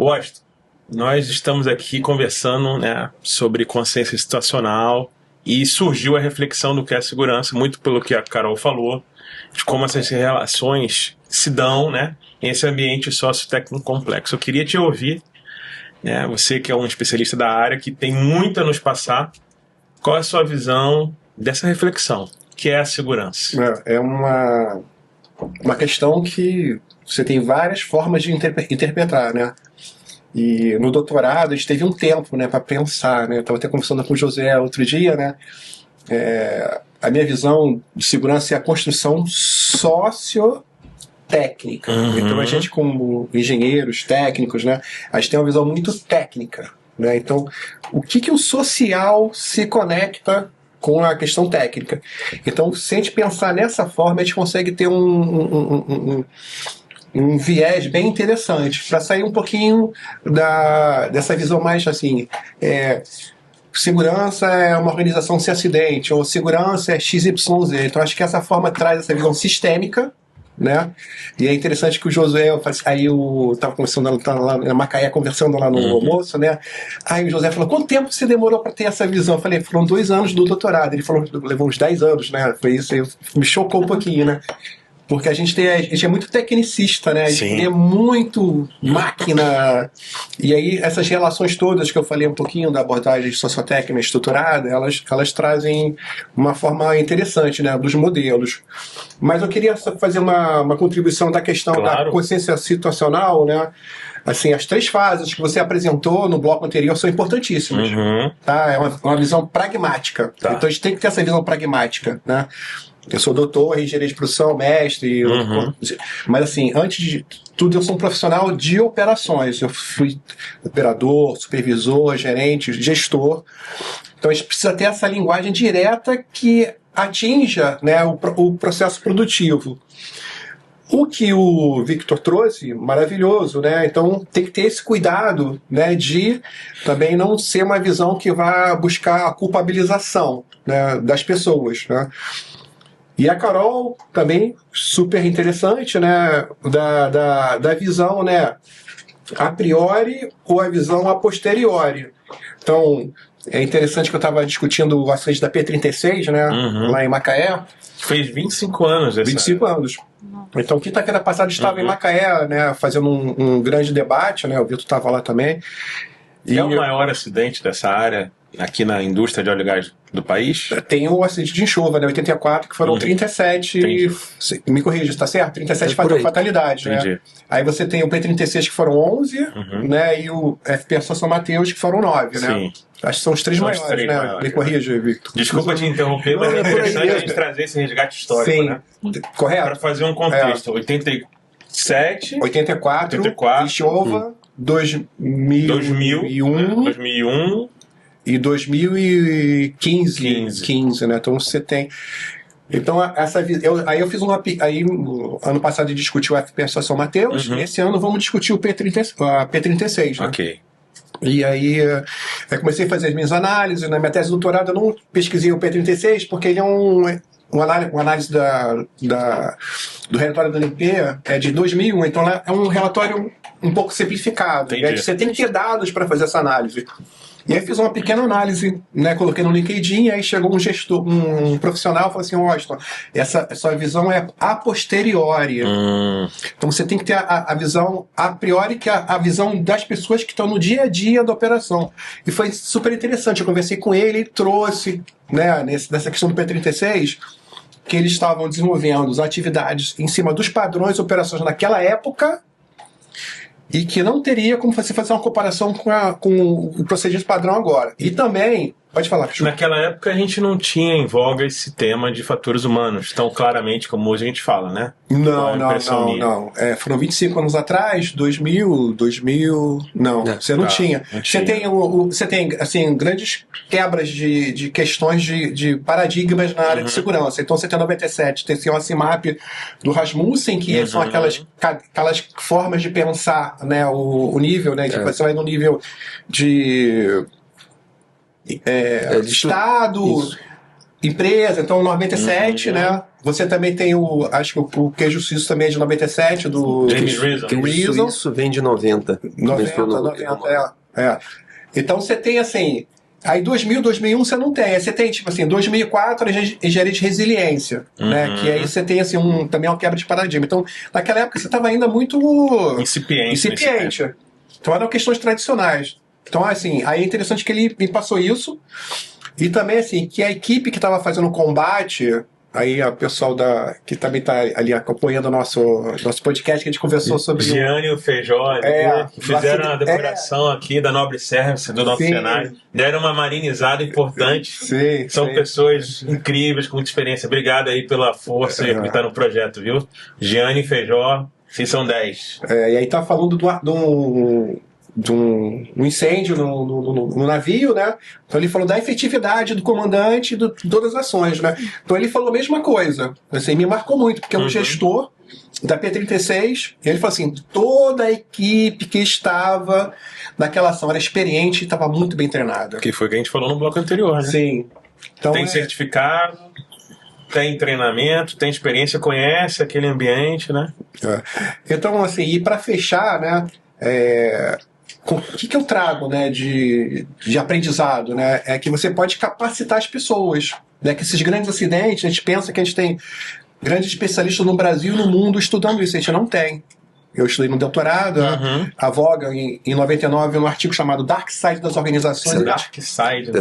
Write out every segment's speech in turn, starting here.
Gosto. Nós estamos aqui conversando, né, sobre consciência situacional e surgiu a reflexão do que é segurança, muito pelo que a Carol falou, de como essas relações se dão, né, em esse ambiente sociotécnico complexo. Eu queria te ouvir, né, você que é um especialista da área, que tem muito a nos passar, qual é a sua visão dessa reflexão, que é a segurança? É uma questão que você tem várias formas de interpretar, né? E no doutorado a gente teve um tempo, né, para pensar, né? Eu estava até conversando com o José outro dia, né? A minha visão de segurança é a construção sociotécnica. Então a gente, como engenheiros técnicos, né, a gente tem uma visão muito técnica, né? Então, o que o social se conecta com a questão técnica? Então, se a gente pensar nessa forma, a gente consegue ter um viés bem interessante para sair um pouquinho dessa visão mais assim, segurança é uma organização sem acidente, ou segurança é XYZ. Então acho que essa forma traz essa visão sistêmica, né? E é interessante que o Josué, aí eu estava conversando lá na Macaé, conversando lá no almoço, né? Aí o José falou: quanto tempo você demorou para ter essa visão? Eu falei: foram 2 anos do doutorado. Ele falou: levou uns 10 anos, né? Foi isso, me chocou um pouquinho, né? Porque a gente é muito tecnicista, né? A gente é muito máquina. E aí, essas relações todas que eu falei um pouquinho da abordagem sociotécnica estruturada, elas trazem uma forma interessante, né, dos modelos. Mas eu queria fazer uma contribuição da questão da consciência situacional, né? Assim, as 3 fases que você apresentou no bloco anterior são importantíssimas. Tá? É uma visão pragmática. Tá. Então a gente tem que ter essa visão pragmática, né? Eu sou doutor em engenharia de produção, mestre, mas assim, antes de tudo eu sou um profissional de operações. Eu fui operador, supervisor, gerente, gestor. Então a gente precisa ter essa linguagem direta que atinja, né, o processo produtivo. O que o Victor trouxe, maravilhoso, né? Então tem que ter esse cuidado, né, de também não ser uma visão que vá buscar a culpabilização, né, das pessoas, né? E a Carol também, super interessante, né, da visão, né, a priori ou a visão a posteriori. Então, é interessante que eu estava discutindo o acidente da P-36, né, lá em Macaé. Fez 25 anos. 25 anos. Então, quinta-feira passada estava em Macaé, né, fazendo um grande debate, né, o Vitor estava lá também. E é o maior acidente dessa área aqui na indústria de óleo e gás do país? Tem o acidente de enxova, né? 84, que foram 37. Me corrija, está certo? 37 fatalidades, né? Aí você tem o P-36, que foram 11, né? E o FPSO São Mateus, que foram 9, né? Sim. Acho que são os 3 maiores, né? Me corrija, Victor. Desculpa te interromper, mas é interessante a gente trazer esse resgate histórico, né? Correto. Para fazer um contexto. 87, 84, enxova, 2001 e 2015, né? Então você tem. Então, aí eu fiz ano passado eu discuti o FPSO São Mateus, esse ano vamos discutir o P-36, né? Ok. E aí eu comecei a fazer as minhas análises. Na minha tese de doutorado eu não pesquisei o P-36 porque ele é uma análise do relatório da ANP é de 2001, então é um relatório um pouco simplificado. Você tem que ter dados para fazer essa análise. E aí fiz uma pequena análise, né, coloquei no LinkedIn, e aí chegou um gestor, um profissional, e falou assim: Washington, essa visão é a posteriori. Então você tem que ter a visão a priori, que é a visão das pessoas que estão no dia a dia da operação. E foi super interessante, eu conversei com ele e trouxe, né, nessa questão do P-36, que eles estavam desenvolvendo as atividades em cima dos padrões de operações naquela época, e que não teria como você fazer uma comparação com o procedimento padrão agora. E também, pode falar, Cachorro. Naquela época a gente não tinha em voga esse tema de fatores humanos tão claramente como hoje a gente fala, né? Não. Foram 25 anos atrás, 2000, não, você não tinha. Você tem assim, grandes quebras de questões de paradigmas na área de segurança. Então você tem a 97, tem o CIMAP do Rasmussen, que são aquelas formas de pensar, né, o nível, né, que você vai no nível de Estado, empresa, então 97, né? Você também tem acho que o queijo suíço também é de 97, do James Reason. Reason. Suíço vem de 90. 90, é. Então você tem assim, aí 2000, 2001 você não tem, aí você tem tipo assim, 2004 engenharia de resiliência, né? Que aí você tem assim, também uma quebra de paradigma. Então, naquela época você estava ainda muito Incipiente. Então eram questões tradicionais. Então, assim, aí é interessante que ele me passou isso. E também, assim, que a equipe que estava fazendo o combate, aí o pessoal que também está ali acompanhando o nosso podcast, que a gente conversou sobre... Gianni e o Feijó, que fizeram a decoração aqui da Nobre Service, do nosso cenário. Deram uma marinizada importante. Sim, São pessoas incríveis, com muita experiência. Obrigado aí pela força que está no projeto, viu? Gianni e Feijó, vocês são 10. E aí tá falando de um incêndio no navio, né? Então ele falou da efetividade do comandante de todas as ações, né? Então ele falou a mesma coisa. Assim, me marcou muito, porque é um gestor da P-36, e ele falou assim, toda a equipe que estava naquela ação era experiente e estava muito bem treinada. Que foi o que a gente falou no bloco anterior, né? Sim. Então, tem certificado, tem treinamento, tem experiência, conhece aquele ambiente, né? Então, assim, e para fechar, né? O que eu trago, né, de aprendizado, né? É que você pode capacitar as pessoas, né? Que esses grandes acidentes, a gente pensa que a gente tem grandes especialistas no Brasil e no mundo estudando isso, a gente não tem. Eu estudei no doutorado, a Voga, em 99, num artigo chamado Dark Side das Organizações. The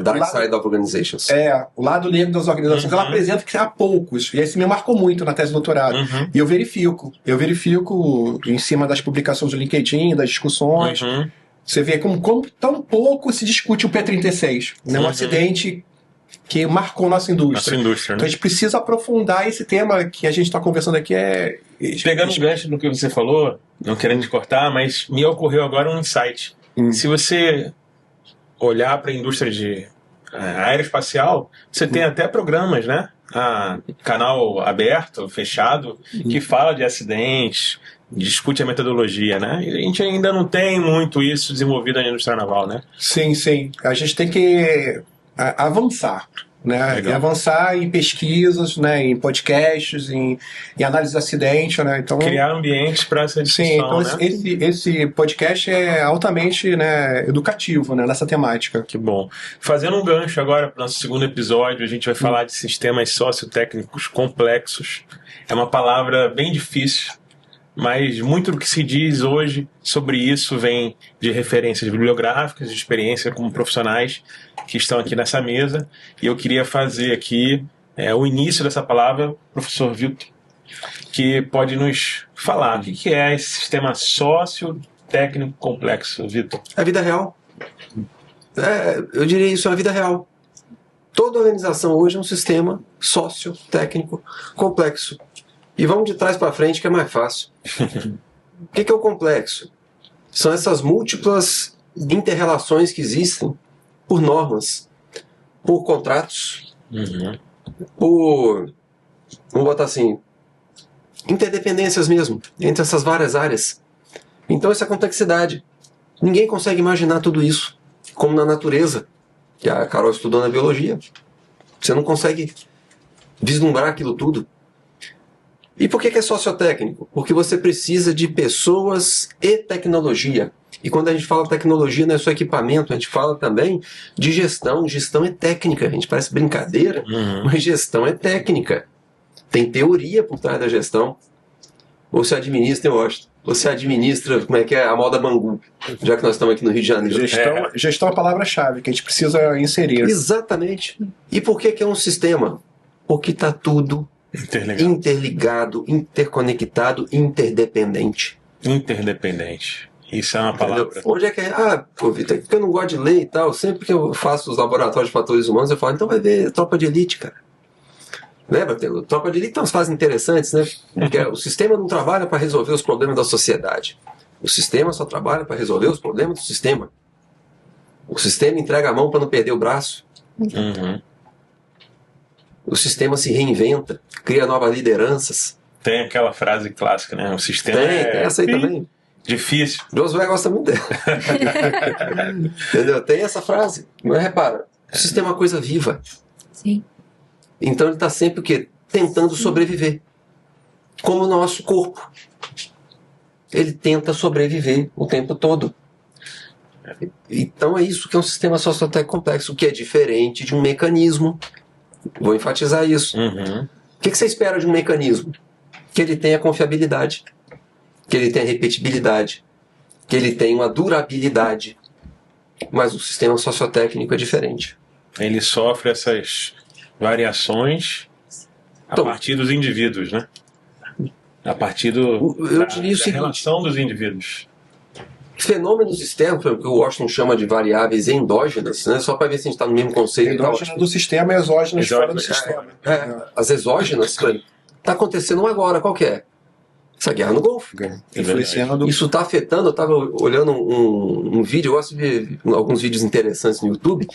Dark Side of Organizations. O lado negro das organizações. Ela apresenta que há poucos. E isso me marcou muito na tese de doutorado. E eu verifico em cima das publicações do LinkedIn, das discussões. Você vê como tão pouco se discute o P-36. Né? Um acidente que marcou nossa indústria. Né? Então a gente precisa aprofundar esse tema que a gente está conversando aqui. Pegando um gancho no que você falou, não querendo te cortar, mas me ocorreu agora um insight. Se você olhar para a indústria de aeroespacial, você tem até programas, né? Canal aberto, fechado, que fala de acidentes, discute a metodologia, né? E a gente ainda não tem muito isso desenvolvido na indústria naval, né? Sim, sim. A gente tem que avançar, né? E avançar em pesquisas, né? Em podcasts, em análise de acidente, né? Então, criar ambientes para essa discussão. Sim, então né? esse podcast é altamente, né, educativo, né, nessa temática. Que bom. Fazendo um gancho agora para o nosso segundo episódio, a gente vai falar de sistemas sociotécnicos complexos. É uma palavra bem difícil, mas muito do que se diz hoje sobre isso vem de referências bibliográficas, de experiência como profissionais que estão aqui nessa mesa. E eu queria fazer aqui o início dessa palavra, professor Vitor, que pode nos falar o que é esse sistema sociotécnico complexo, Vitor. É a vida real. Eu diria isso, é a vida real. Toda organização hoje é um sistema sociotécnico complexo. E vamos de trás para frente, que é mais fácil. O que é o complexo? São essas múltiplas inter-relações que existem por normas, por contratos, por, vamos botar assim, interdependências mesmo, entre essas várias áreas. Então essa complexidade. Ninguém consegue imaginar tudo isso, como na natureza, que a Carol estudou na biologia. Você não consegue vislumbrar aquilo tudo. E por que é sociotécnico? Porque você precisa de pessoas e tecnologia. E quando a gente fala tecnologia, não é só equipamento, a gente fala também de gestão. Gestão é técnica, a gente parece brincadeira, mas gestão é técnica. Tem teoria por trás da gestão. Você administra, eu gosto. Você administra, como é que é, a moda Bangu, já que nós estamos aqui no Rio de Janeiro. Gestão é a palavra-chave que a gente precisa inserir. Exatamente. E por que é um sistema? Porque está tudo interligado, interconectado, interdependente. Interdependente. Isso é uma palavra. Entendeu? Onde é que é? Pô, Vitor, porque eu não gosto de ler e tal. Sempre que eu faço os laboratórios de fatores humanos, eu falo, então vai ver Tropa de Elite, cara. Lembra? Tropa de Elite tem umas fases interessantes, né? Porque o sistema não trabalha para resolver os problemas da sociedade. O sistema só trabalha para resolver os problemas do sistema. O sistema entrega a mão para não perder o braço. O sistema se reinventa, cria novas lideranças. Tem aquela frase clássica, né? O sistema tem essa aí também. Difícil. Josué gosta muito dela. Entendeu? Tem essa frase. Mas repara, o sistema é uma coisa viva. Sim. Então ele está sempre o quê? Tentando sobreviver. Como o nosso corpo. Ele tenta sobreviver o tempo todo. Então é isso que é um sistema sociotécnico complexo, o que é diferente de um mecanismo. Vou enfatizar isso. Uhum. O que você espera de um mecanismo? Que ele tenha confiabilidade, que ele tenha repetibilidade, que ele tenha uma durabilidade. Mas o sistema sociotécnico é diferente. Ele sofre essas variações a Então, partir dos indivíduos, né? A partir eu diria o da seguinte: relação dos indivíduos. fenômenos externos, que o Washington chama de variáveis endógenas, né? Só para ver se a gente está no mesmo conceito. Endógenas do sistema e exógenas fora do sistema. As exógenas, está acontecendo agora, qual que é? Essa guerra no Golfo. Influenciando. Isso está afetando. Eu estava olhando um vídeo, eu gosto de ver alguns vídeos interessantes no YouTube,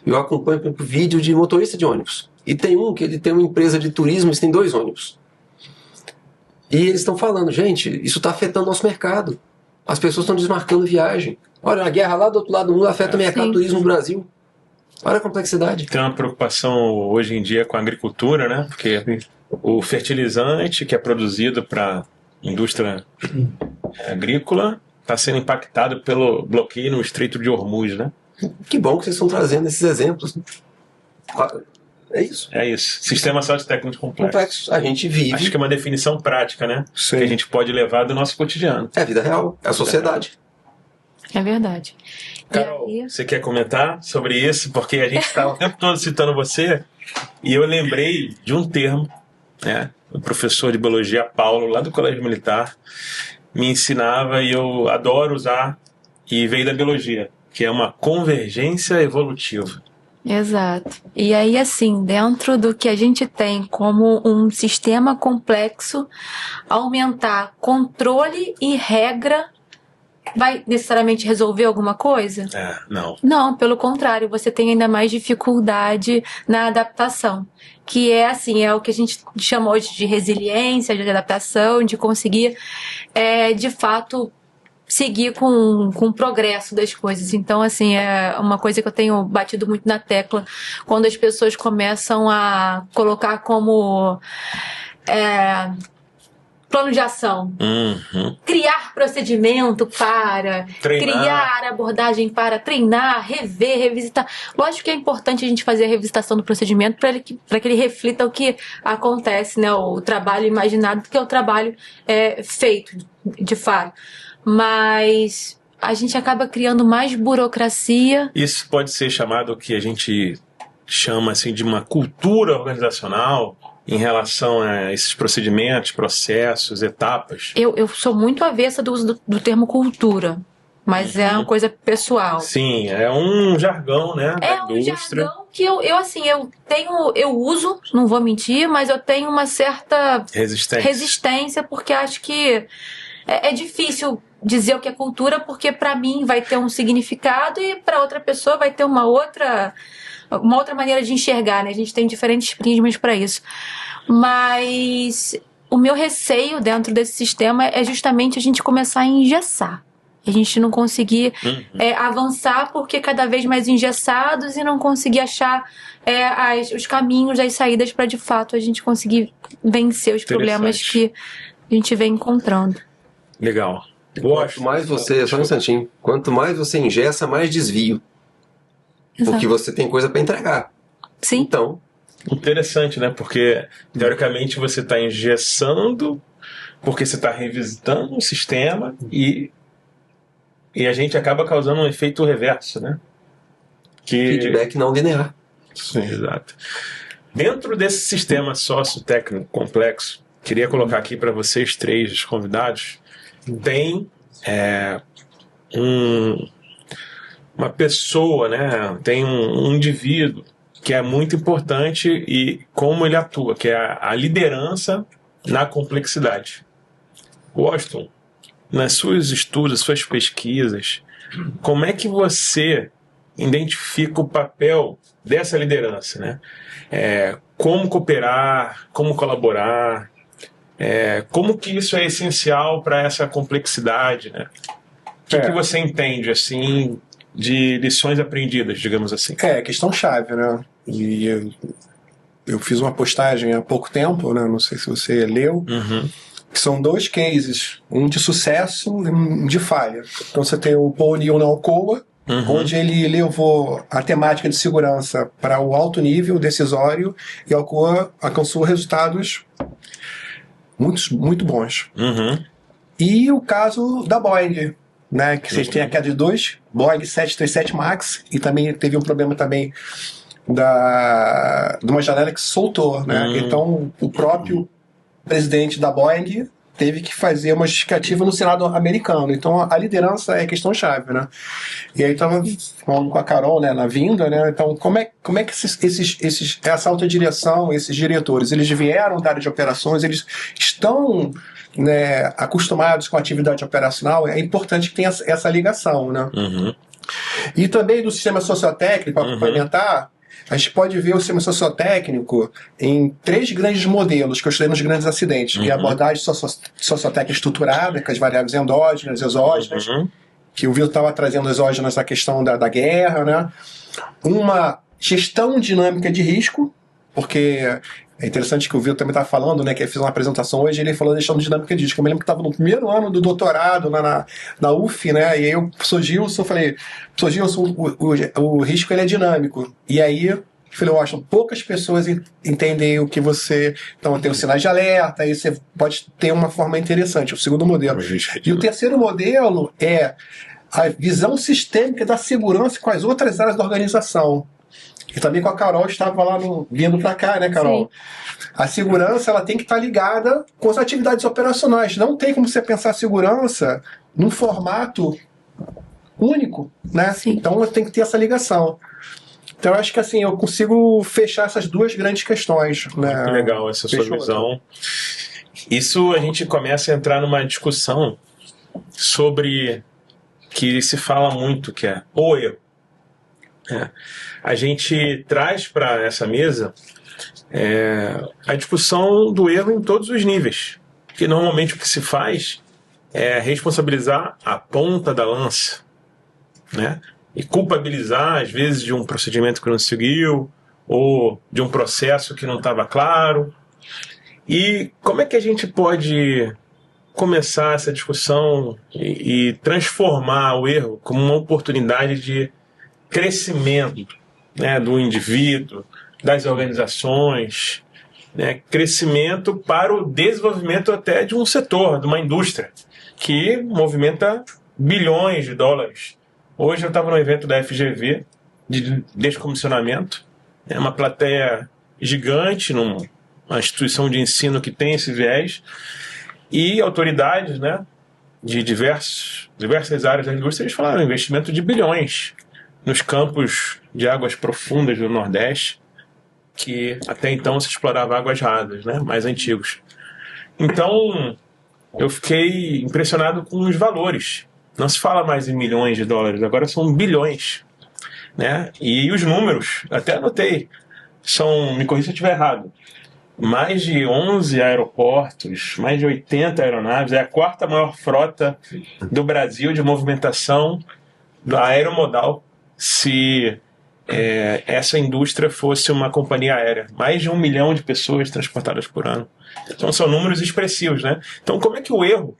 e eu acompanho, por exemplo, vídeo de motorista de ônibus. E tem um que ele tem uma empresa de turismo, eles têm 2 ônibus. E eles estão falando, gente, isso está afetando nosso mercado. As pessoas estão desmarcando viagem. Olha, a guerra lá do outro lado do mundo afeta o mercado do turismo no Brasil. Olha a complexidade. Tem uma preocupação hoje em dia com a agricultura, né? Porque o fertilizante que é produzido para indústria agrícola está sendo impactado pelo bloqueio no Estreito de Hormuz, né? Que bom que vocês estão trazendo esses exemplos. É isso. É isso. Sistema sociotécnico complexo. Complexo. A gente vive. Acho que é uma definição prática, né? Sim. Que a gente pode levar do nosso cotidiano. É a vida real. É a sociedade. É verdade. Carol, E aí, você quer comentar sobre isso? Porque a gente está o tempo todo citando você e eu lembrei de um termo, né? O professor de biologia Paulo, lá do Colégio Militar, me ensinava e eu adoro usar, e veio da biologia, que é uma convergência evolutiva. exato. E aí, assim, dentro do que a gente tem como um sistema complexo, aumentar controle e regra vai necessariamente resolver alguma coisa? Não. Não, pelo contrário, você tem ainda mais dificuldade na adaptação. Que é assim, é o que a gente chama hoje de resiliência, de adaptação, de conseguir, de fato, seguir com o progresso das coisas. Então, assim, é uma coisa que eu tenho batido muito na tecla quando as pessoas começam a colocar como plano de ação. Uhum. Criar procedimento para, Treinar. criar abordagem para, treinar, rever, revisitar. Lógico que é importante a gente fazer a revisitação do procedimento para que ele reflita o que acontece, né? O trabalho imaginado, porque é o trabalho feito, de fato. Mas a gente acaba criando mais burocracia. Isso pode ser chamado o que a gente chama assim, de uma cultura organizacional em relação a esses procedimentos, processos, etapas. Eu sou muito avessa do uso do termo cultura, mas é uma coisa pessoal. Sim, é um jargão, né, da É um indústria. jargão que eu uso, não vou mentir, mas eu tenho uma certa resistência, porque acho que é difícil dizer o que é cultura, porque para mim vai ter um significado e para outra pessoa vai ter uma outra maneira de enxergar, né? A gente tem diferentes prismas para isso. Mas o meu receio dentro desse sistema é justamente a gente começar a engessar. A gente não conseguir avançar porque cada vez mais engessados e não conseguir achar os caminhos, as saídas para de fato a gente conseguir vencer os problemas que a gente vem encontrando. Legal. Quanto mais você, só um instantinho, quanto mais você engessa, mais desvio. Exato. Porque você tem coisa para entregar. Sim. Então, interessante, né? Porque, teoricamente, você está engessando, porque você está revisitando um sistema e a gente acaba causando um efeito reverso, né? feedback não linear. Sim, exato. Dentro desse sistema sociotécnico complexo, queria colocar aqui para vocês três, os convidados, tem uma pessoa, né? Tem um indivíduo que é muito importante e como ele atua, que é a liderança na complexidade. Washington, nas suas estudos, suas pesquisas, como é que você identifica o papel dessa liderança, né? Como cooperar, como colaborar, como que isso é essencial para essa complexidade, né? O que você entende, assim, de lições aprendidas, digamos assim? Questão chave, né? E eu fiz uma postagem há pouco tempo, né? Não sei se você leu, que são 2 cases, um de sucesso e um de falha. Então você tem o Paul O'Neill na Alcoa, onde ele levou a temática de segurança para o alto nível decisório e a Alcoa alcançou resultados muito bons. E o caso da Boeing, né, que vocês têm a queda de 2 Boeing 737 MAX, e também teve um problema também de uma janela que soltou, né? Então o próprio presidente da Boeing teve que fazer uma justificativa no Senado americano. Então a liderança é questão-chave, né? E aí estava falando com a Carol, né, na vinda, né? Então como é que essa alta direção, esses diretores, eles vieram da área de operações, eles estão, né, acostumados com a atividade operacional? É importante que tenha essa ligação, né? E também do sistema sociotécnico, para complementar, a gente pode ver o sistema sociotécnico em 3 grandes modelos que eu estudei nos grandes acidentes, que é a abordagem sociotécnica estruturada, com as variáveis endógenas, exógenas, que o Vitor estava trazendo exógenas na questão da guerra, né? Uma gestão dinâmica de risco, porque é interessante que o Vitor também estava falando, né, que ele fez uma apresentação hoje, ele falou da gestão dinâmica de risco. Eu me lembro que estava no primeiro ano do doutorado na UF, né, e aí o professor Gilson, falei, professor Gilson, o risco ele é dinâmico. E aí eu falei, Washington, poucas pessoas entendem o que você... Então tem os sinais de alerta, aí você pode ter uma forma interessante, o segundo modelo. E o terceiro modelo é a visão sistêmica da segurança com as outras áreas da organização. E também com a Carol, estava lá vindo para cá, né, Carol? Sim. A segurança ela tem que estar ligada com as atividades operacionais. Não tem como você pensar a segurança num formato único, né? Sim. Então tem que ter essa ligação. Então eu acho que assim, eu consigo fechar essas 2 grandes questões. Né? Muito legal essa sua visão. Isso a gente começa a entrar numa discussão sobre que se fala muito, que é o erro. A gente traz para essa mesa a discussão do erro em todos os níveis, que normalmente o que se faz é responsabilizar a ponta da lança, né? E culpabilizar, às vezes, de um procedimento que não seguiu ou de um processo que não estava claro. E como é que a gente pode começar essa discussão e transformar o erro como uma oportunidade de crescimento, né, do indivíduo, das organizações, né, crescimento para o desenvolvimento até de um setor, de uma indústria, que movimenta bilhões de dólares. Hoje eu estava no evento da FGV, de descomissionamento, uma plateia gigante, numa instituição de ensino que tem esse viés, e autoridades, né, de diversas áreas da indústria, eles falaram investimento de bilhões nos campos de águas profundas do Nordeste, que até então se explorava águas rasas, né, mais antigos. Então, eu fiquei impressionado com os valores. Não se fala mais em milhões de dólares, agora são bilhões, né? E os números, até anotei, me corrija se eu estiver errado, mais de 11 aeroportos, mais de 80 aeronaves, é a 4ª maior frota do Brasil de movimentação aeromodal, se essa indústria fosse uma companhia aérea. Mais de 1 milhão de pessoas transportadas por ano. Então são números expressivos, né? Então como é que o erro,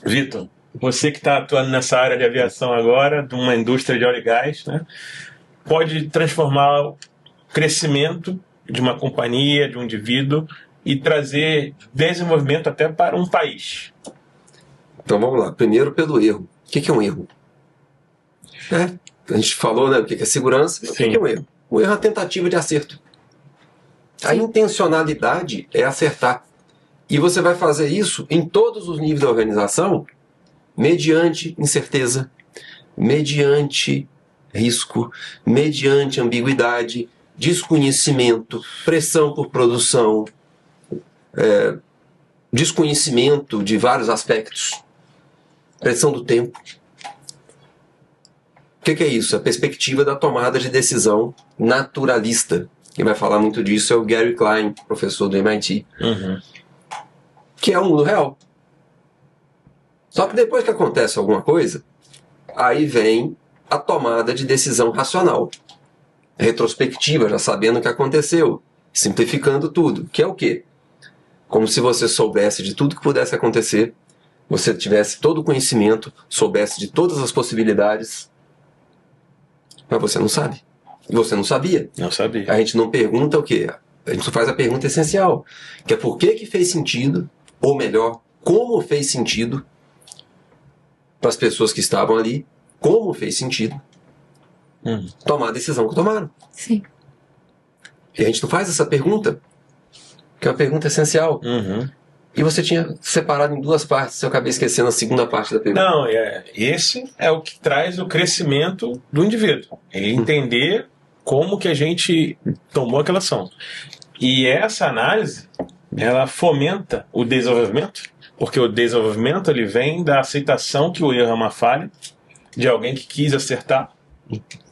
Vitor, você que está atuando nessa área de aviação agora, de uma indústria de óleo e gás, né, pode transformar o crescimento de uma companhia, de um indivíduo, e trazer desenvolvimento até para um país? Então vamos lá. Primeiro pelo erro. O que é um erro? A gente falou, né, o que é segurança. O que é um erro? O erro é a tentativa de acerto. A intencionalidade é acertar. E você vai fazer isso em todos os níveis da organização, mediante incerteza, mediante risco, mediante ambiguidade, desconhecimento, pressão por produção, desconhecimento de vários aspectos, pressão do tempo. O que é isso? A perspectiva da tomada de decisão naturalista. Quem vai falar muito disso é o Gary Klein, professor do MIT, que é o mundo real. Só que depois que acontece alguma coisa, aí vem a tomada de decisão racional, retrospectiva, já sabendo o que aconteceu. simplificando tudo, que é o quê? Como se você soubesse de tudo que pudesse acontecer, você tivesse todo o conhecimento, soubesse de todas as possibilidades, mas você não sabe. E você não sabia. Não sabia. A gente não pergunta o quê? A gente só faz a pergunta essencial, que é por que fez sentido, ou melhor, como fez sentido para as pessoas que estavam ali, como fez sentido tomar a decisão que tomaram. Sim. E a gente não faz essa pergunta, que é uma pergunta essencial. E você tinha separado em duas partes, eu acabei esquecendo a segunda parte da pergunta. Não, esse é o que traz o crescimento do indivíduo. Ele entender como que a gente tomou aquela ação. E essa análise, ela fomenta o desenvolvimento, porque o desenvolvimento ele vem da aceitação que o erro é uma falha, de alguém que quis acertar,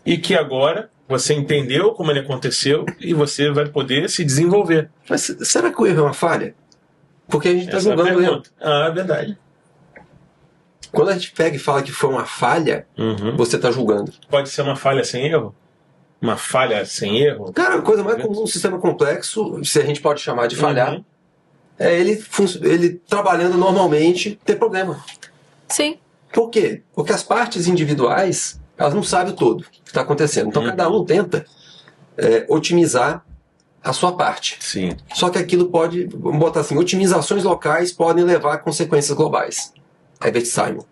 e que agora você entendeu como ele aconteceu e você vai poder se desenvolver. Mas será que o erro é uma falha? Porque a gente está julgando o erro. É verdade. Quando a gente pega e fala que foi uma falha, você está julgando. Pode ser uma falha sem erro? Uma falha sem erro? Cara, a coisa mais comum, um sistema complexo, se a gente pode chamar de falhar, é ele trabalhando normalmente ter problema. Sim. Por quê? Porque as partes individuais, elas não sabem o todo que está acontecendo. Então cada um tenta otimizar a sua parte. Sim. Só que aquilo pode, vamos botar assim, otimizações locais podem levar a consequências globais. Herbert Simon,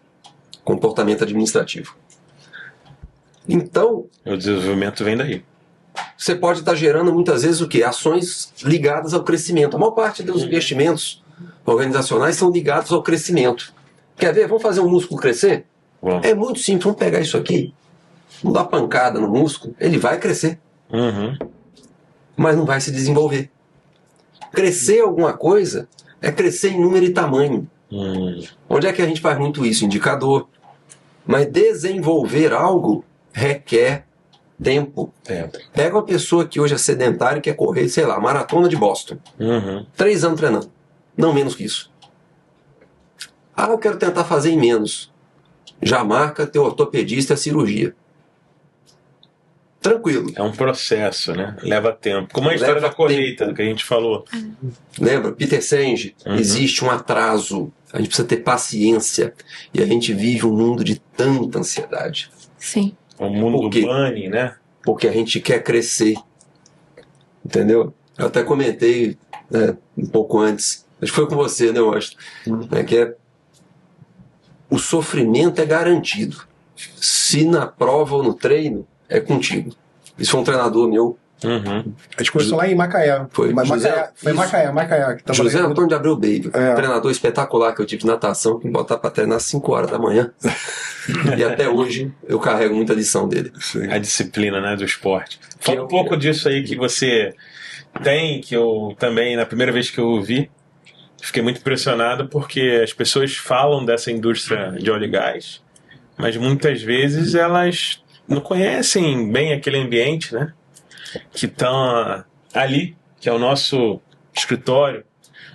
comportamento administrativo. Então, o desenvolvimento vem daí. Você pode estar gerando muitas vezes o quê? Ações ligadas ao crescimento. A maior parte dos investimentos organizacionais são ligados ao crescimento. Quer ver? Vamos fazer um músculo crescer? Bom. É muito simples. Vamos pegar isso aqui, vamos dar pancada no músculo, ele vai crescer. Mas não vai se desenvolver. Crescer alguma coisa é crescer em número e tamanho. Onde é que a gente faz muito isso? Indicador. Mas desenvolver algo requer tempo. Pega uma pessoa que hoje é sedentária e quer correr, sei lá, maratona de Boston. 3 anos treinando. Não menos que isso. Ah, eu quero tentar fazer em menos. Já marca teu ortopedista a cirurgia. Tranquilo. É um processo, né? Leva tempo. Como a história da colheita que a gente falou. Lembra? Peter Senge. Existe um atraso. A gente precisa ter paciência. E a gente vive um mundo de tanta ansiedade. Sim. O mundo do bunny, né? Porque a gente quer crescer. Entendeu? Eu até comentei um pouco antes. Acho que foi com você, né, Washington? Que o sofrimento é garantido. Se na prova ou no treino, é contigo. Isso foi um treinador meu. A gente começou lá em Macaé. Foi Macaé. Que José Antônio de Abreu Baby. Treinador espetacular que eu tive de natação, que me botava para treinar às 5 horas da manhã. E até hoje eu carrego muita lição dele. A disciplina, né, do esporte. Fala um pouco disso aí que você tem, que eu também, na primeira vez que eu ouvi, fiquei muito impressionado porque as pessoas falam dessa indústria de óleo e gás, mas muitas vezes elas não conhecem bem aquele ambiente, né? Que estão ali, que é o nosso escritório.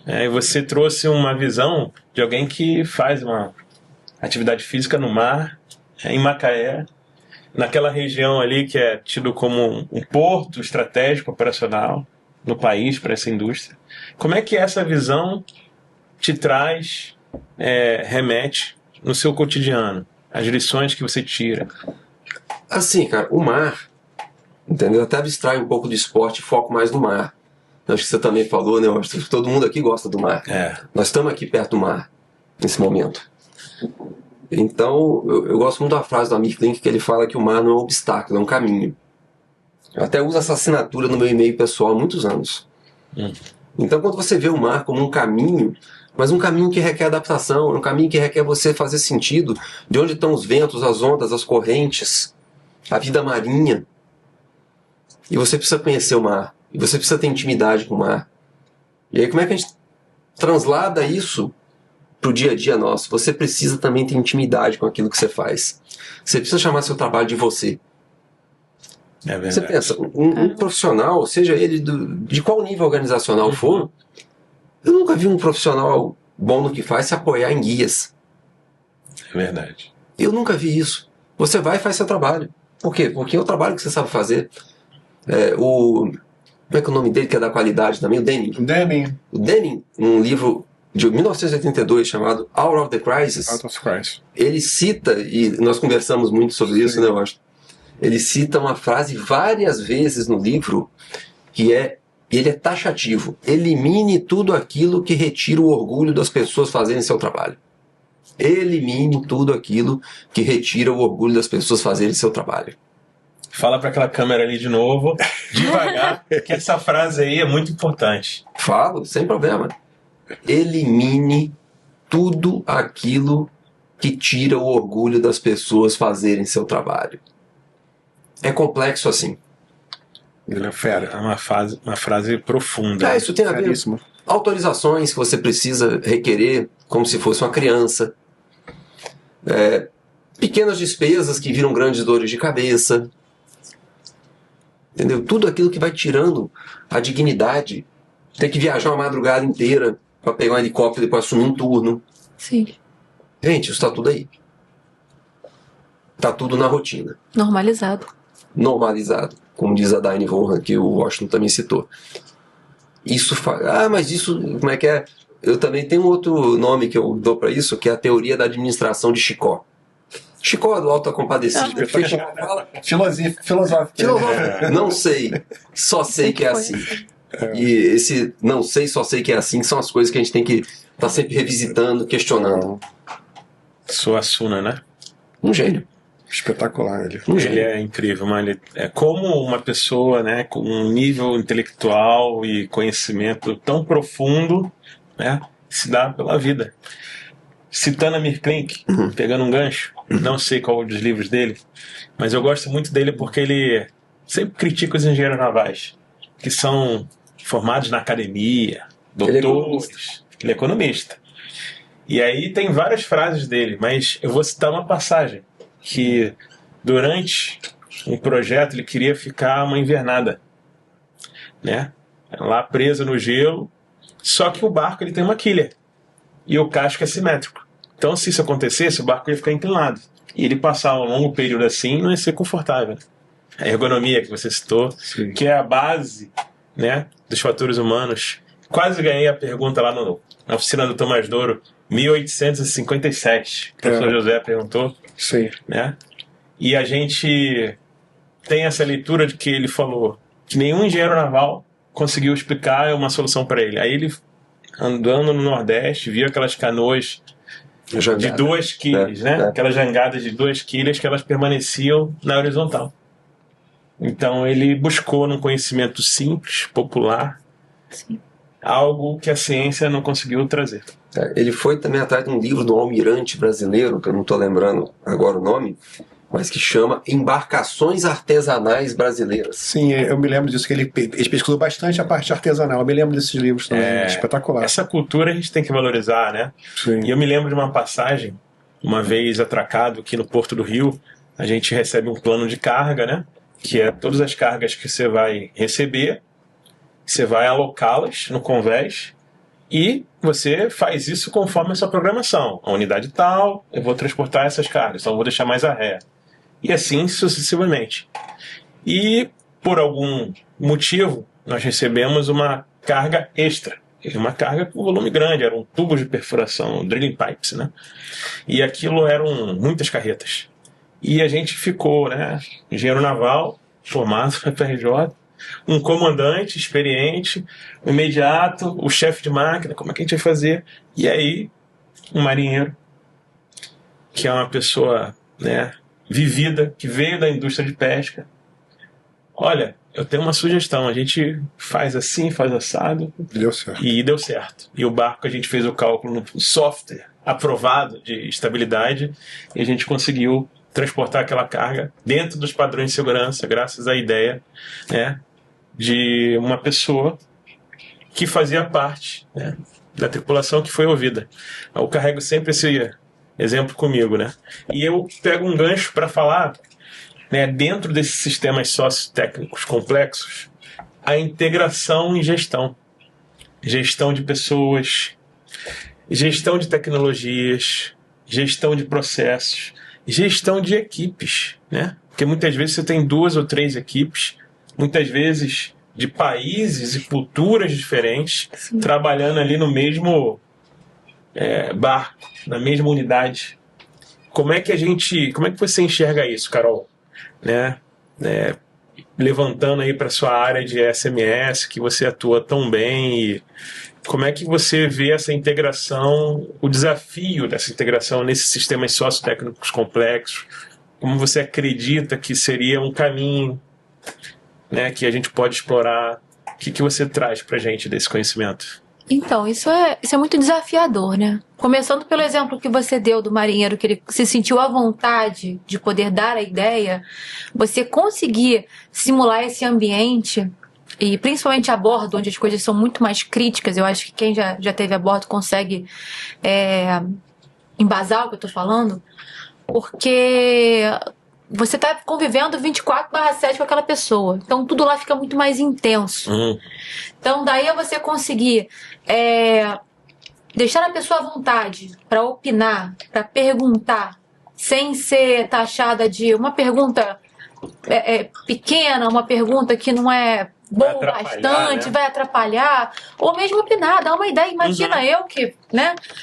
E você trouxe uma visão de alguém que faz uma atividade física no mar, em Macaé, naquela região ali que é tido como um porto estratégico operacional no país para essa indústria. Como é que essa visão te traz, remete no seu cotidiano? As lições que você tira? Assim, cara, o mar, entendeu? Até abstrai um pouco do esporte e foco mais no mar. Acho que você também falou, né? Eu acho que todo mundo aqui gosta do mar. Nós estamos aqui perto do mar, nesse momento. Então, eu gosto muito da frase do Amir Klink, que ele fala que o mar não é um obstáculo, é um caminho. Eu até uso essa assinatura no meu e-mail pessoal há muitos anos. Então, quando você vê o mar como um caminho, mas um caminho que requer adaptação, um caminho que requer você fazer sentido de onde estão os ventos, as ondas, as correntes, a vida marinha. E você precisa conhecer o mar. E você precisa ter intimidade com o mar. E aí como é que a gente translada isso para o dia a dia nosso? Você precisa também ter intimidade com aquilo que você faz. Você precisa chamar seu trabalho de você. É verdade. Você pensa, um profissional, seja ele de qual nível organizacional for, eu nunca vi um profissional bom no que faz se apoiar em guias. É verdade. Eu nunca vi isso. Você vai e faz seu trabalho. Por quê? Porque é o trabalho que você sabe fazer. Como é que é o nome dele, que é da qualidade também? O Deming. O Deming, num livro de 1982 chamado Out of the Crisis, ele cita, e nós conversamos muito sobre isso, né, eu acho. Ele cita uma frase várias vezes no livro, que ele é taxativo. Elimine tudo aquilo que retira o orgulho das pessoas fazerem seu trabalho. Elimine tudo aquilo que retira o orgulho das pessoas fazerem seu trabalho. Fala para aquela câmera ali de novo, devagar, que essa frase aí é muito importante. Falo, sem problema. Elimine tudo aquilo que tira o orgulho das pessoas fazerem seu trabalho. É complexo assim. Ele é fera. É uma frase profunda. Isso tem a ver com autorizações que você precisa requerer como se fosse uma criança. Pequenas despesas que viram grandes dores de cabeça. Entendeu? Tudo aquilo que vai tirando a dignidade. Ter que viajar uma madrugada inteira para pegar um helicóptero e depois assumir um turno. Sim. Gente, isso está tudo aí. Está tudo na rotina. Normalizado. Como diz a Diane Vaughan, que o Washington também citou. Isso faz... mas isso, como é que é? Eu também tenho outro nome que eu dou para isso, que é a teoria da administração de Chicó. Chicó do Alto da Compadecida. Filosófico. Não sei, só sei que é assim. E esse não sei, só sei que é assim, são as coisas que a gente tem que estar sempre revisitando, questionando. Suassuna, né? Um gênio. Espetacular ele. Ele é incrível, mas ele é como uma pessoa, né, com um nível intelectual e conhecimento tão profundo, né, se dá pela vida. Citando a Klink, pegando um gancho, não sei qual dos livros dele, mas eu gosto muito dele porque ele sempre critica os engenheiros navais, que são formados na academia, doutores. Ele é economista. E aí tem várias frases dele, mas eu vou citar uma passagem que durante um projeto ele queria ficar uma invernada, né? Lá preso no gelo, só que o barco ele tem uma quilha e o casco é simétrico. Então se isso acontecesse, o barco ia ficar inclinado e ele passar um longo período assim não ia ser confortável. A ergonomia que você citou, sim, que é a base, né, dos fatores humanos. Quase ganhei a pergunta lá na oficina do Tomás Douro, 1857. O professor José perguntou. Sim. Né? E a gente tem essa leitura de que ele falou que nenhum engenheiro naval conseguiu explicar uma solução para ele. Aí ele, andando no Nordeste, viu aquelas canoas de 2 quilhas, né? Aquelas jangadas de 2 quilhas que elas permaneciam na horizontal. Então ele buscou num conhecimento simples, popular, sim, algo que a ciência não conseguiu trazer. Ele foi também atrás de um livro do almirante brasileiro, que eu não estou lembrando agora o nome, mas que chama Embarcações Artesanais Brasileiras. Sim, eu me lembro disso, que ele pesquisou bastante a parte artesanal. Eu me lembro desses livros também, espetacular. Essa cultura a gente tem que valorizar, né? Sim. E eu me lembro de uma passagem, uma vez atracado aqui no Porto do Rio, a gente recebe um plano de carga, né? Que é todas as cargas que você vai receber, você vai alocá-las no convés e você faz isso conforme a sua programação. A unidade tal, eu vou transportar essas cargas, então eu vou deixar mais a ré. E assim sucessivamente. E por algum motivo, nós recebemos uma carga extra. Uma carga com volume grande, eram tubos de perfuração, drilling pipes, né? E aquilo eram muitas carretas. E a gente ficou, né? Engenheiro naval, formado na FRJ, um comandante experiente, imediato, o chefe de máquina, como é que a gente vai fazer? E aí, um marinheiro, que é uma pessoa, né, vivida, que veio da indústria de pesca. Olha, eu tenho uma sugestão, a gente faz assim, faz assado. Deu certo. E deu certo. E o barco, a gente fez o cálculo no software aprovado de estabilidade e a gente conseguiu transportar aquela carga dentro dos padrões de segurança, graças à ideia, né, de uma pessoa que fazia parte, né, da tripulação que foi ouvida. Eu carrego sempre esse exemplo comigo, né? E eu pego um gancho para falar, né, dentro desses sistemas sociotécnicos complexos, a integração em gestão. Gestão de pessoas, gestão de tecnologias, gestão de processos, gestão de equipes, né? Porque muitas vezes você tem 2 ou 3 equipes, muitas vezes de países e culturas diferentes, trabalhando ali no mesmo barco, na mesma unidade. Como é que você enxerga isso, Carol? Levantando aí para sua área de SMS, que você atua tão bem, e como é que você vê essa integração, o desafio dessa integração nesses sistemas sociotécnicos complexos? Como você acredita que seria um caminho, que a gente pode explorar? O que você traz para a gente desse conhecimento? Então, isso é muito desafiador, né? Começando pelo exemplo que você deu do marinheiro, que ele se sentiu à vontade de poder dar a ideia, você conseguir simular esse ambiente, e principalmente a bordo, onde as coisas são muito mais críticas, eu acho que quem já teve a bordo consegue embasar o que eu tô falando, porque você tá convivendo 24/7 com aquela pessoa. Então tudo lá fica muito mais intenso. Então daí é você conseguir deixar a pessoa à vontade para opinar, para perguntar, sem ser taxada de uma pergunta pequena, uma pergunta que não é boa o bastante, vai atrapalhar, ou mesmo opinar, dar uma ideia. Imagina eu que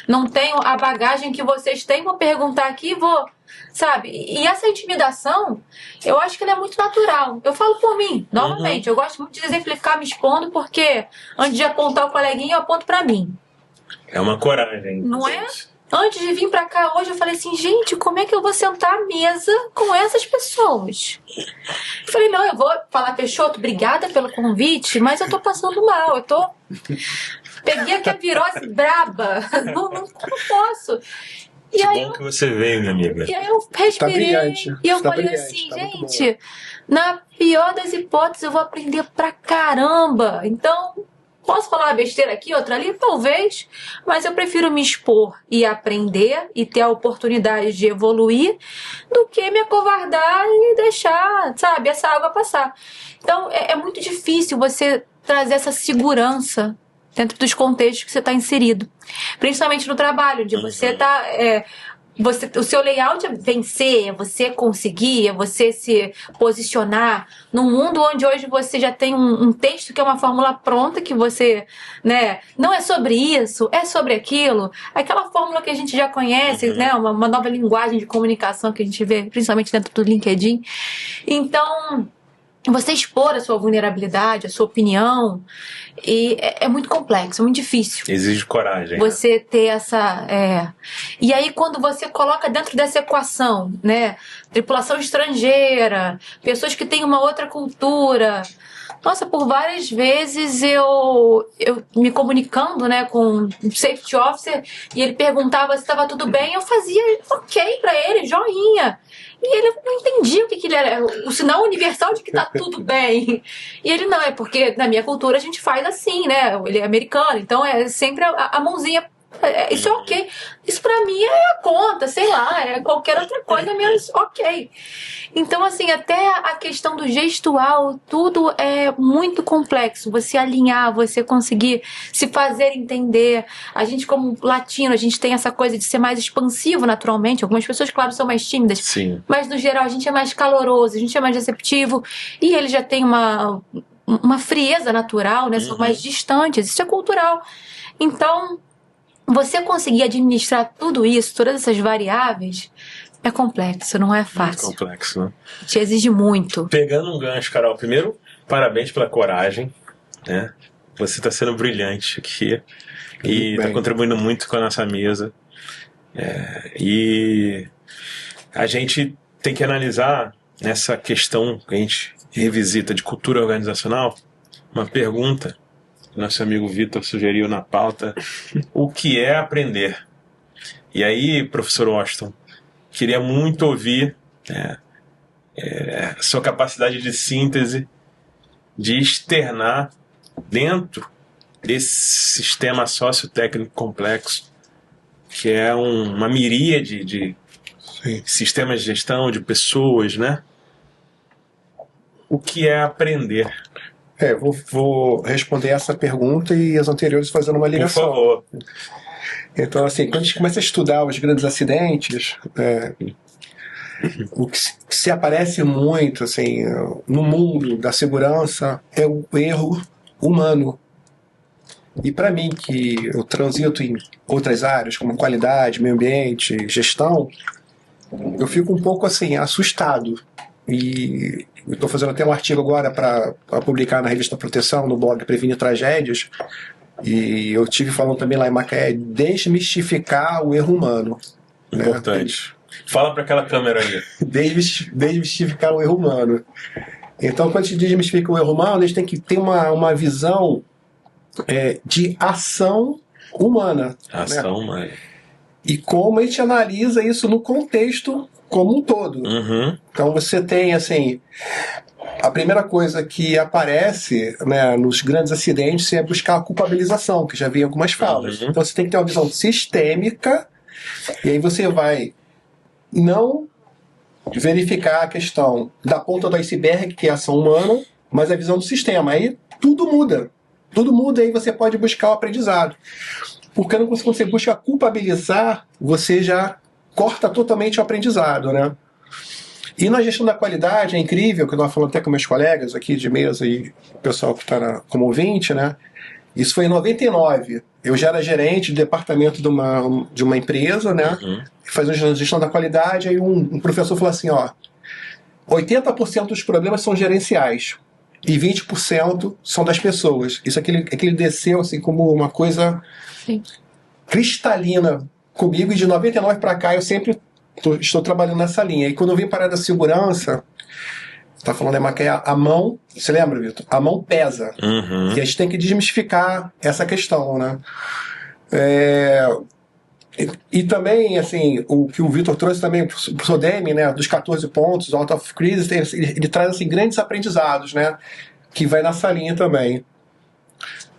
não tenho a bagagem que vocês têm, vou perguntar aqui e vou... Sabe? E essa intimidação, eu acho que ela é muito natural. Eu falo por mim, novamente. Eu gosto muito de exemplificar me expondo, porque antes de apontar o coleguinha, eu aponto pra mim. É uma coragem. Não é? Antes de vir pra cá hoje, eu falei assim, gente, como é que eu vou sentar à mesa com essas pessoas? Eu falei, não, eu vou falar, Peixoto, obrigada pelo convite, mas eu tô passando mal, peguei aqui a virose braba, não posso. Que bom que você veio, minha amiga. E aí eu respirei, e eu falei assim, gente, na pior das hipóteses eu vou aprender pra caramba. Então, posso falar uma besteira aqui, outra ali? Talvez, mas eu prefiro me expor e aprender e ter a oportunidade de evoluir do que me acovardar e deixar, sabe, essa água passar. Então, é muito difícil você trazer essa segurança dentro dos contextos que você está inserido. Principalmente no trabalho, onde você está... o seu layout é vencer, é você conseguir, é você se posicionar num mundo onde hoje você já tem um texto que é uma fórmula pronta, que você, não é sobre isso, é sobre aquilo. Aquela fórmula que a gente já conhece, uma nova linguagem de comunicação que a gente vê, principalmente dentro do LinkedIn. Então, você expor a sua vulnerabilidade, a sua opinião, e é muito complexo, é muito difícil. Exige coragem. Você ter essa... E aí, quando você coloca dentro dessa equação, tripulação estrangeira, pessoas que têm uma outra cultura... Nossa, por várias vezes eu me comunicando, com um safety officer, e ele perguntava se estava tudo bem, eu fazia ok pra ele, joinha. E ele não entendia o que ele era, o sinal universal de que tá tudo bem. E ele, não, é porque na minha cultura a gente faz assim, ele é americano, então é sempre a mãozinha. Isso é ok. Isso pra mim é a conta, sei lá, é qualquer outra coisa menos ok. Então, assim, até a questão do gestual, tudo é muito complexo. Você alinhar, você conseguir se fazer entender. A gente, como latino, a gente tem essa coisa de ser mais expansivo naturalmente. Algumas pessoas, claro, são mais tímidas. Sim. Mas, no geral, a gente é mais caloroso, a gente é mais receptivo. E ele já tem uma frieza natural, são mais distantes. Isso é cultural. Então... você conseguir administrar tudo isso, todas essas variáveis, é complexo, não é fácil. Muito complexo, né? Te exige muito. Pegando um gancho, Carol, primeiro, parabéns pela coragem, Você está sendo brilhante aqui e está contribuindo muito com a nossa mesa. E a gente tem que analisar nessa questão que a gente revisita de cultura organizacional, uma pergunta. Nosso amigo Vitor sugeriu na pauta o que é aprender. E aí, professor Washington, queria muito ouvir a sua capacidade de síntese, de externar dentro desse sistema sociotécnico complexo, que é uma miríade de sistemas de gestão, de pessoas, O que é aprender? Vou responder essa pergunta e as anteriores fazendo uma ligação. Por favor. Então, assim, quando a gente começa a estudar os grandes acidentes, O que se aparece muito assim, no mundo da segurança é o erro humano. E para mim, que eu transito em outras áreas, como qualidade, meio ambiente, gestão, eu fico um pouco assim, assustado. E eu estou fazendo até um artigo agora para publicar na revista Proteção, no blog Prevenir Tragédias, e eu tive falando também lá em Macaé, desmistificar o erro humano. Importante. Né? Fala para aquela câmera aí. Desmistificar o erro humano. Então, quando a gente desmistifica o erro humano, a gente tem que ter uma visão de ação humana. Ação humana. E como a gente analisa isso no contexto como um todo. Uhum. Então você tem, assim, a primeira coisa que aparece, né, nos grandes acidentes é buscar a culpabilização, que já vi algumas falas. Uhum. Então você tem que ter uma visão sistêmica, e aí você vai não verificar a questão da ponta do iceberg, que é a ação humana, mas a visão do sistema. Aí tudo muda. Tudo muda, aí você pode buscar o aprendizado. Porque quando você busca culpabilizar, você já corta totalmente o aprendizado, né? E na gestão da qualidade é incrível, que eu estava falando até com meus colegas aqui de mesa e o pessoal que está como ouvinte, né? Isso foi em 99. Eu já era gerente de departamento de uma empresa, né? Uhum. Fazendo gestão da qualidade, aí um professor falou assim, 80% dos problemas são gerenciais e 20% são das pessoas. Isso é que ele desceu assim como uma coisa cristalina comigo, e de 99 para cá eu sempre estou trabalhando nessa linha. E quando eu vim para a área da segurança, tá falando a mão, você lembra, Vitor? A mão pesa. Uhum. E a gente tem que desmistificar essa questão, né? E também, assim, o que o Vitor trouxe também, o professor Demi, né, dos 14 pontos, Out of Crisis, ele traz, assim, grandes aprendizados, né, que vai nessa linha também.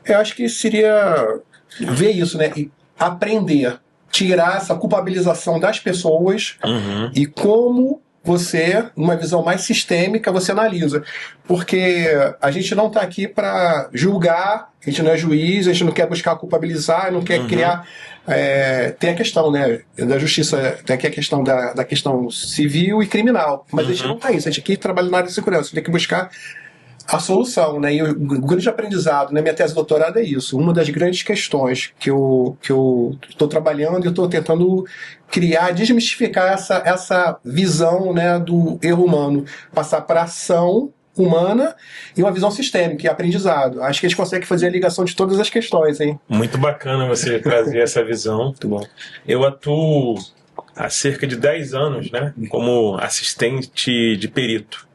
Eu acho que seria ver isso, né, e aprender, tirar essa culpabilização das pessoas. Uhum. E como você, numa visão mais sistêmica, você analisa. Porque a gente não está aqui para julgar, a gente não é juiz, a gente não quer buscar culpabilizar, não quer criar... tem a questão, né, da justiça, tem aqui a questão da questão civil e criminal, mas a gente não está isso, a gente aqui trabalha na área de segurança, a gente tem que buscar a solução, né? E o grande aprendizado, né? Minha tese de doutorado é isso. Uma das grandes questões que eu estou trabalhando e eu estou tentando criar, desmistificar essa visão, né, do erro humano, passar para ação humana e uma visão sistêmica e aprendizado. Acho que a gente consegue fazer a ligação de todas as questões, hein? Muito bacana você trazer essa visão. Muito bom. Eu atuo há cerca de 10 anos, né, como assistente de perito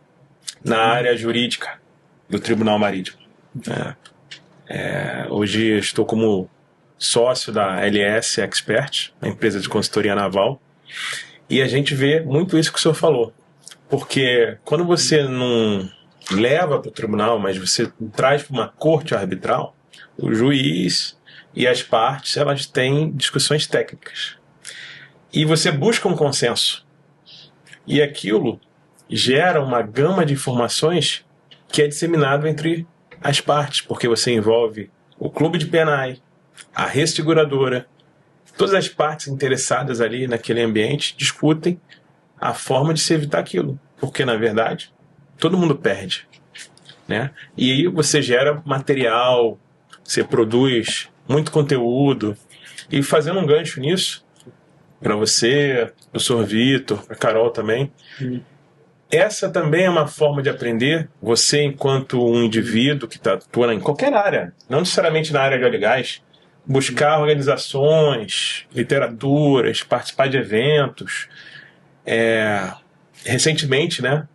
na área jurídica do Tribunal Marítimo. Hoje estou como sócio da LS Expert, uma empresa de consultoria naval, e a gente vê muito isso que o senhor falou, porque quando você não leva para o tribunal, mas você traz para uma corte arbitral, o juiz e as partes, elas têm discussões técnicas, e você busca um consenso, e aquilo gera uma gama de informações que é disseminado entre as partes, porque você envolve o clube de P&I, a resseguradora, todas as partes interessadas ali naquele ambiente discutem a forma de se evitar aquilo, porque na verdade todo mundo perde, né? E aí você gera material, você produz muito conteúdo, e fazendo um gancho nisso, para você, professor Vitor, para Carol também, essa também é uma forma de aprender. Você, enquanto um indivíduo que atua em qualquer área, não necessariamente na área de óleo e gás, buscar organizações, literaturas, participar de eventos. Recentemente, né,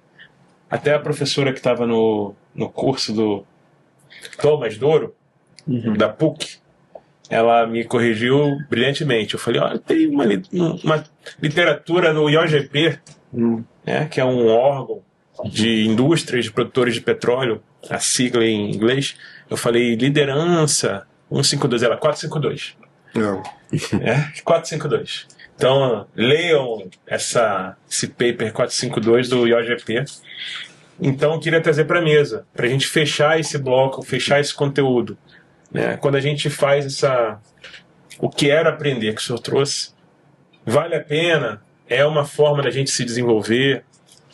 até a professora que estava no curso do Thomas Douro, da PUC, ela me corrigiu brilhantemente. Eu falei, tem uma literatura no IOGP, que é um órgão de indústrias, de produtores de petróleo, a sigla em inglês. Eu falei liderança 152, ela 452. 452. Então, leiam esse paper 452 do IOGP. Então, eu queria trazer para a mesa, para a gente fechar esse bloco, fechar esse conteúdo. Né? Quando a gente faz o que era aprender, que o senhor trouxe, vale a pena é uma forma da gente se desenvolver,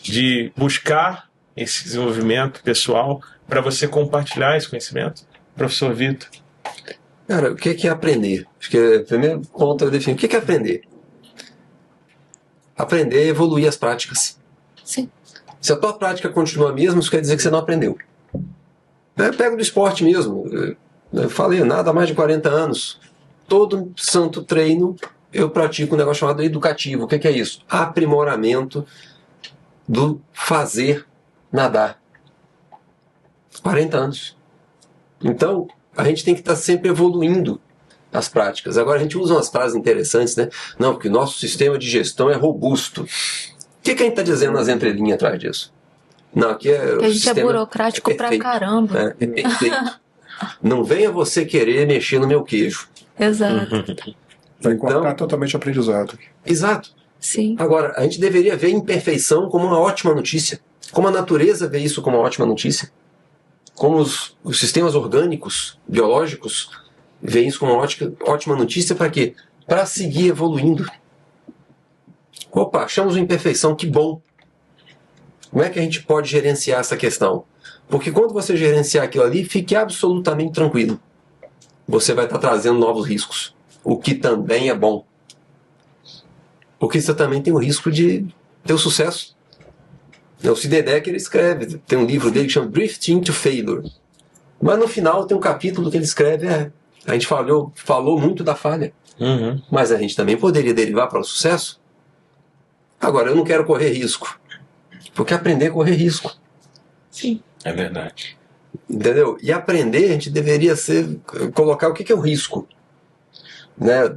de buscar esse desenvolvimento pessoal para você compartilhar esse conhecimento? Professor Vitor. Cara, o que é aprender? Acho que o primeiro ponto eu defino. O que é aprender? Aprender é evoluir as práticas. Sim. Se a tua prática continua a mesma, isso quer dizer que você não aprendeu. Pega do esporte mesmo. Eu falei, nada mais de 40 anos. Todo santo treino eu pratico um negócio chamado educativo. O que é isso? Aprimoramento do fazer nadar. 40 anos. Então, a gente tem que estar sempre evoluindo as práticas. Agora, a gente usa umas frases interessantes, né? Não, porque o nosso sistema de gestão é robusto. O que a gente está dizendo nas entrelinhas atrás disso? Não, aqui é que a gente é burocrático pra caramba. É perfeito. Não venha você querer mexer no meu queijo. Exato. Vai cortar totalmente o aprendizado. Exato. Sim. Agora, a gente deveria ver a imperfeição como uma ótima notícia. Como a natureza vê isso como uma ótima notícia. Como os sistemas orgânicos, biológicos, veem isso como uma ótima notícia para quê? Para seguir evoluindo. Opa, achamos uma imperfeição, que bom. Como é que a gente pode gerenciar essa questão? Porque quando você gerenciar aquilo ali, fique absolutamente tranquilo. Você vai estar trazendo novos riscos. O que também é bom. Porque você também tem o risco de ter o sucesso. O Sidedeck, ele escreve, tem um livro dele que chama Drifting to Failure. Mas no final tem um capítulo que ele escreve, a gente falou muito da falha. Mas a gente também poderia derivar para o sucesso. Agora, eu não quero correr risco. Porque aprender é correr risco. Sim. É verdade. Entendeu? E aprender, a gente deveria colocar o que é o risco. Né?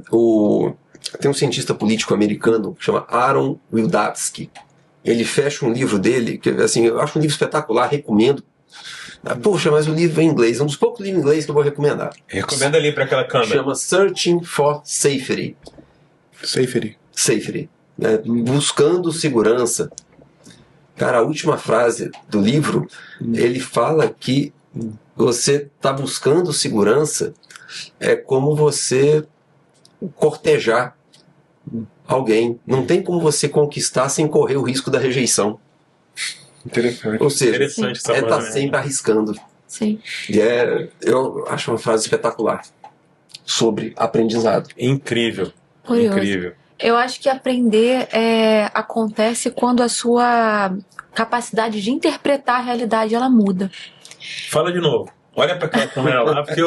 Tem um cientista político americano que chama Aaron Wildavsky. Ele fecha um livro dele, que assim, eu acho um livro espetacular, recomendo. Poxa, mas o livro é em inglês, é um dos poucos livros em inglês que eu vou recomendar. Recomenda ali para aquela câmera. Chama Searching for Safety. Safety. Né? Buscando segurança. Cara, a última frase do livro, ele fala que você está buscando segurança é como você cortejar alguém. Não tem como você conquistar sem correr o risco da rejeição. Interessante. Ou seja, Interessante tá sempre arriscando. Sim. E eu acho uma frase espetacular sobre aprendizado. Incrível. Curioso. Incrível. Eu acho que aprender acontece quando a sua capacidade de interpretar a realidade ela muda. Fala de novo. Olha para aquela câmera lá, porque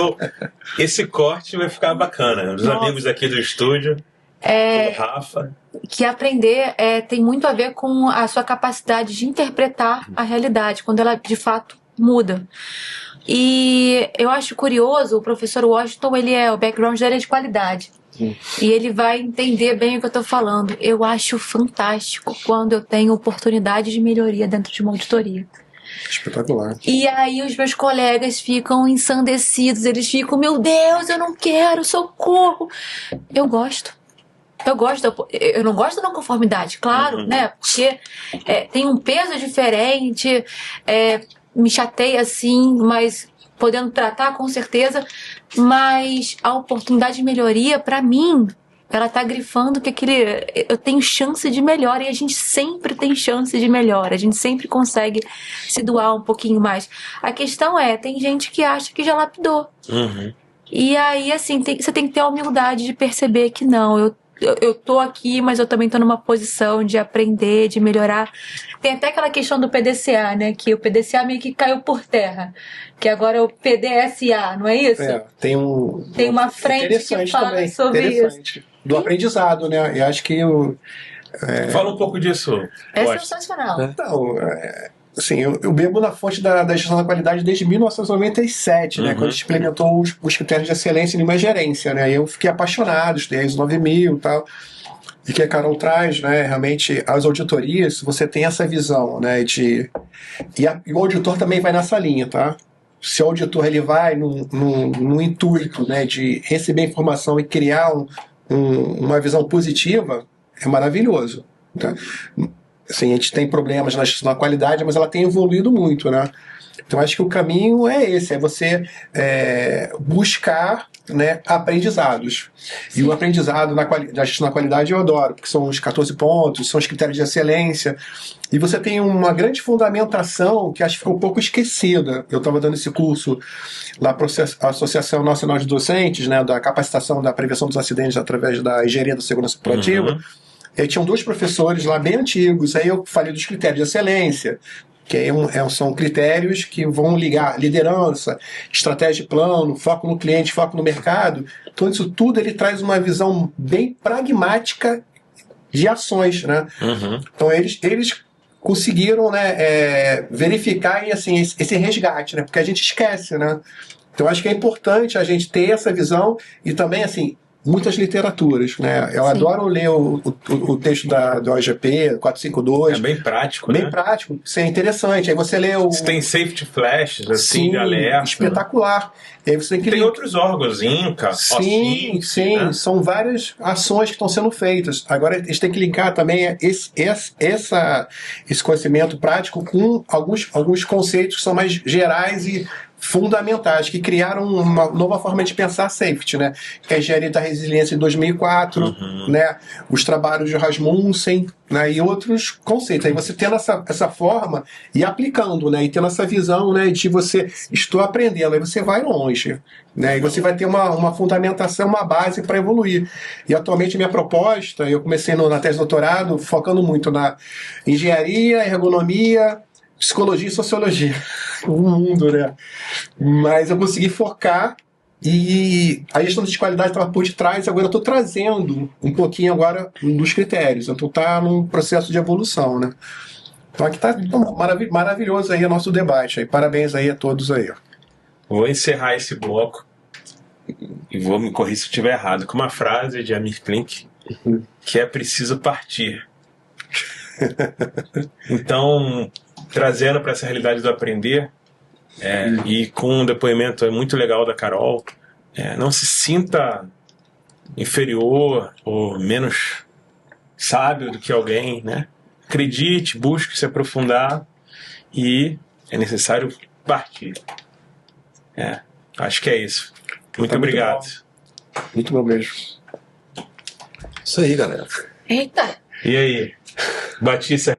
esse corte vai ficar bacana. Os amigos aqui do estúdio, o Rafa. Que aprender tem muito a ver com a sua capacidade de interpretar a realidade, quando ela de fato muda. E eu acho curioso, o professor Washington, o background dele é de qualidade. E ele vai entender bem o que eu estou falando. Eu acho fantástico quando eu tenho oportunidade de melhoria dentro de uma auditoria. Espetacular. E aí os meus colegas ficam ensandecidos, eles ficam, meu Deus, eu não quero, socorro. Eu gosto. Eu não gosto da não conformidade, claro, né? Porque tem um peso diferente, me chateia assim, mas podendo tratar com certeza. Mas a oportunidade de melhoria, pra mim, ela tá grifando que eu tenho chance de melhora, e a gente sempre tem chance de melhora, a gente sempre consegue se doar um pouquinho mais. A questão tem gente que acha que já lapidou. E aí, assim, você tem que ter a humildade de perceber que não, eu tô aqui, mas eu também tô numa posição de aprender, de melhorar. Tem até aquela questão do PDCA, né? Que o PDCA meio que caiu por terra. Que agora é o PDSA, não é isso? Tem uma frente que fala também, sobre isso. Do aprendizado, né? Eu acho que Fala um pouco disso. É sensacional. Então, assim, eu bebo na fonte da gestão da qualidade desde 1997, né? Quando a gente implementou os critérios de excelência em uma gerência, né? E eu fiquei apaixonado, estudei ISO 9000 e tal. E que a Carol traz, né? Realmente, as auditorias, você tem essa visão, né? E o auditor também vai nessa linha, tá? Se o auditor ele vai no intuito, né, de receber informação e criar uma visão positiva, é maravilhoso, tá? Assim, a gente tem problemas na qualidade, mas ela tem evoluído muito, né? Então acho que o caminho é esse, é você buscar né, aprendizados. E o aprendizado da gestão da qualidade eu adoro, porque são os 14 pontos, são os critérios de excelência. E você tem uma grande fundamentação que acho que ficou um pouco esquecida. Eu estava dando esse curso lá para a Associação Nacional de Docentes, né, da capacitação da prevenção dos acidentes através da engenharia da segurança corporativa. E tinham 2 professores lá bem antigos. Aí eu falei dos critérios de excelência, que são critérios que vão ligar liderança, estratégia de plano, foco no cliente, foco no mercado. Então isso tudo ele traz uma visão bem pragmática de ações, né? Então eles conseguiram, né, verificar e, assim, esse resgate, né? Porque a gente esquece, né? Então acho que é importante a gente ter essa visão e também, assim, muitas literaturas, né? Eu adoro ler o texto do OGP 452. É bem prático, bem né? prático, isso é interessante. Aí você lê o... Você tem safety flashes, assim, de alerta. Espetacular. E aí você tem outros órgãos, INCA, sim, né? São várias ações que estão sendo feitas. Agora, a gente tem que linkar também esse conhecimento prático com alguns conceitos que são mais gerais e fundamentais, que criaram uma nova forma de pensar safety, né? Que é a engenharia da resiliência em 2004, né? Os trabalhos de Rasmussen, né? E outros conceitos. Aí você tendo essa forma e aplicando, né? E tendo essa visão, né? De você, estou aprendendo, aí você vai longe, né? E você vai ter uma fundamentação, uma base para evoluir. E atualmente minha proposta, eu comecei na tese de doutorado focando muito na engenharia, ergonomia, psicologia e sociologia. O mundo, né? Mas eu consegui focar e a gestão de qualidade estava por detrás, agora eu estou trazendo um pouquinho agora dos critérios. Então está num processo de evolução, né? Então aqui está maravilhoso aí o nosso debate. Aí. Parabéns aí a todos aí. Vou encerrar esse bloco e vou me corrigir se eu estiver errado, com uma frase de Amir Klink, que é preciso partir. Então, trazendo para essa realidade do aprender, e com um depoimento muito legal da Carol, não se sinta inferior ou menos sábio do que alguém, né? Acredite, busque se aprofundar e é necessário partir. Acho que é isso. Muito obrigado. Muito bom mesmo. Isso aí, galera. Eita! E aí? Bati certo?